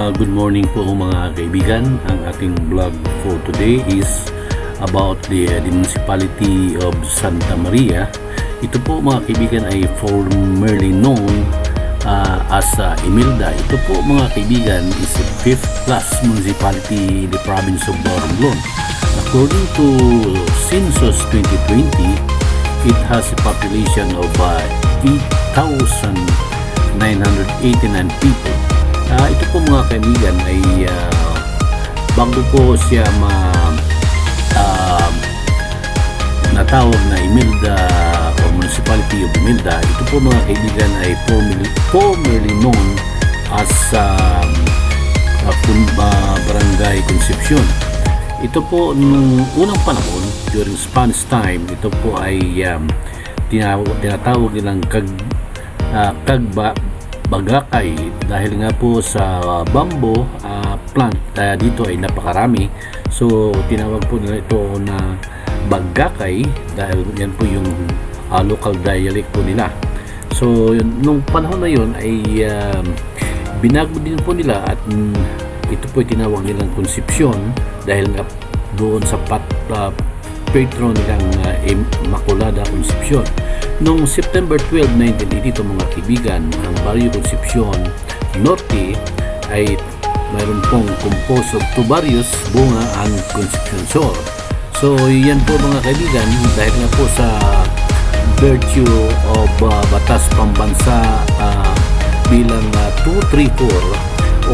Good morning po mga kaibigan. Ang ating vlog for today is about the municipality of Santa Maria. Ito po mga kaibigan ay formerly known as Imelda. Ito po mga kaibigan is the 5th class municipality in the province of Romblon. According to Census 2020, it has a population of 8,989 people. Ito po mga kaibigan ay bago po siya natawag na Imelda o Municipality of Imelda, ito po mga kaibigan ay formerly known as Barangay Concepcion. Ito po nung unang panahon, during Spanish time, ito po ay tinatawag nilang Bagakay dahil nga po sa bamboo plant dito ay napakarami, so tinawag po nila ito na Bagakay dahil yan po yung local dialect po nila. So nung panahon na yun ay binago din po nila at ito po ay tinawag nilang Concepcion dahil nga doon sa patron nilang Immaculada Concepcion. Noong September 12, 1982 mga kaibigan, ang Barrio Concepcion Norte ay mayroon pong composed of two barrios, Bunga and Concepcion Sur. So yan po mga kaibigan, dahil nga po sa virtue of Batas Pambansa bilang 234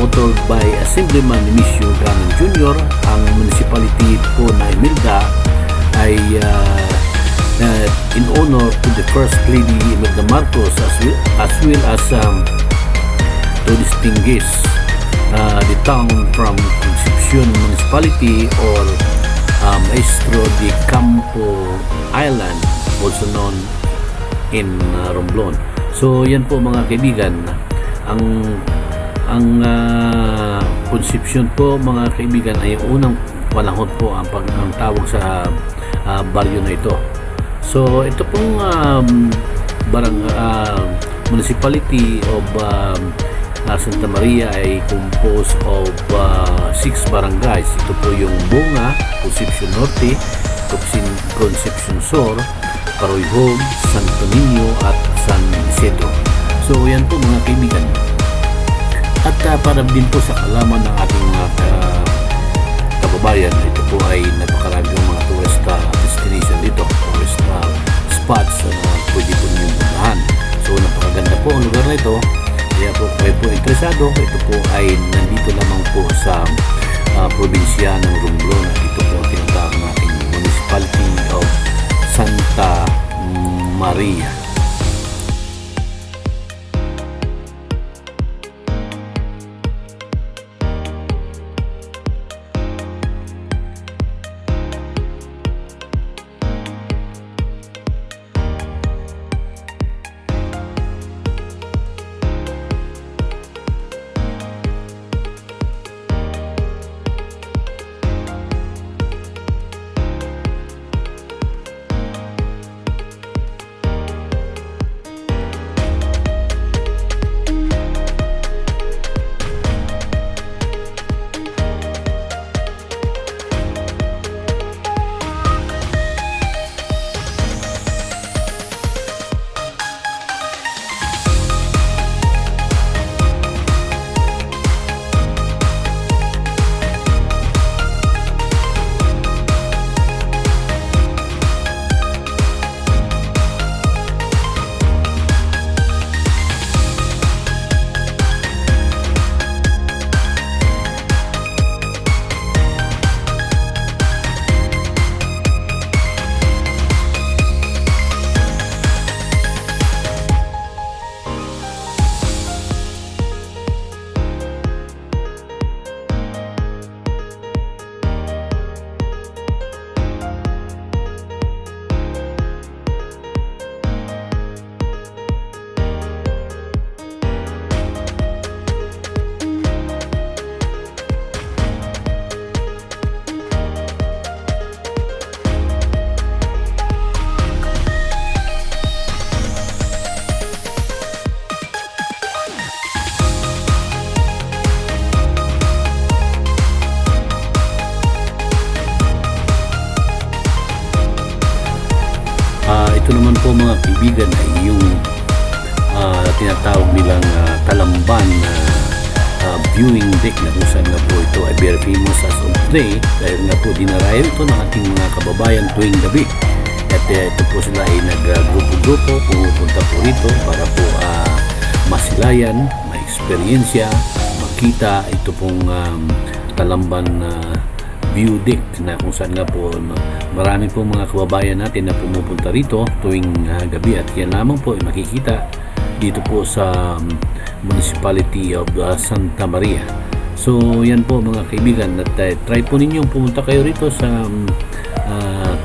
authored by Assemblyman Nemesio Ganon Jr., ang municipality po na Imelda ay in honor to the First Lady Imelda Marcos as well as to distinguish the town from Concepcion Municipality or Maestro de Campo Island, also known in Romblon. So yan po mga kaibigan, ang Concepcion po mga kaibigan ay unang panahon po ang tawag sa baryo na ito. So ito pong municipality of Santa Maria ay composed of 6 barangays. Ito po yung Bunga, Concepcion Norte, Concepcion Sur, Paroyhog, Santo Niño at San Isidro. So yan po mga kaibigan. At para din po sa kalaman ng ating kababayan, ito po ay napakaraming mga tourist destination dito, tourist spots na pwede po niyong puntahan. So napakaganda po ang lugar na ito, kaya po kayo po interesado, ito po ay nandito lamang po sa probinsya ng Romblon. Ito po ang tinatawag nating Municipality of Santa Maria. po mga kaibigan ay yung tinatawag nilang Talamban viewing deck na kung saan nga po ito ay very famous as of today dahil nga po dinarayo ito ng ating mga kababayan tuwing gabi. At ito po sila ay nag-grupo-grupo, pumupunta po rito para po masilayan, ma-eksperyensya, makita ito pong Talamban view deck na kung saan nga po marami po mga kababayan natin na pumupunta rito tuwing gabi, at yan lamang po ay makikita dito po sa Municipality of Santa Maria. So yan po mga kaibigan, at try po ninyong pumunta kayo rito sa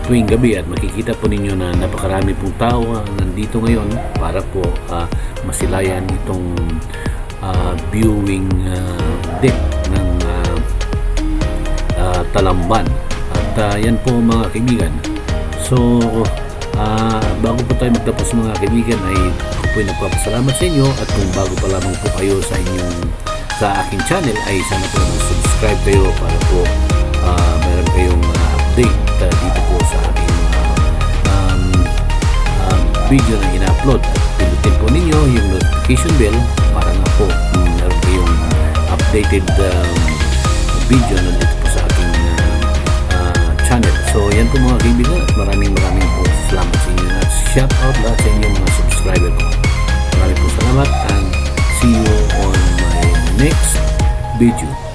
tuwing gabi at makikita po ninyo na napakarami pong tao nandito ngayon para po masilayan itong viewing deck ng Talamban. At yan po mga kaibigan. So bago po tayo magtapos mga kaibigan ay ako po nagpapasalamat sa inyo, at kung bago pa lamang po kayo sa aking channel ay sana po subscribe kayo para po meron kayong update dito po sa aking video na ina-upload, at pinutin po ninyo yung notification bell para nga po meron kayong updated video na dito po sa aking channel. So yan po mga kaibigan, at maraming po salamat sa inyo, at shout out lahat sa inyong mga subscriber ko. Maraming po salamat, and see you on my next video.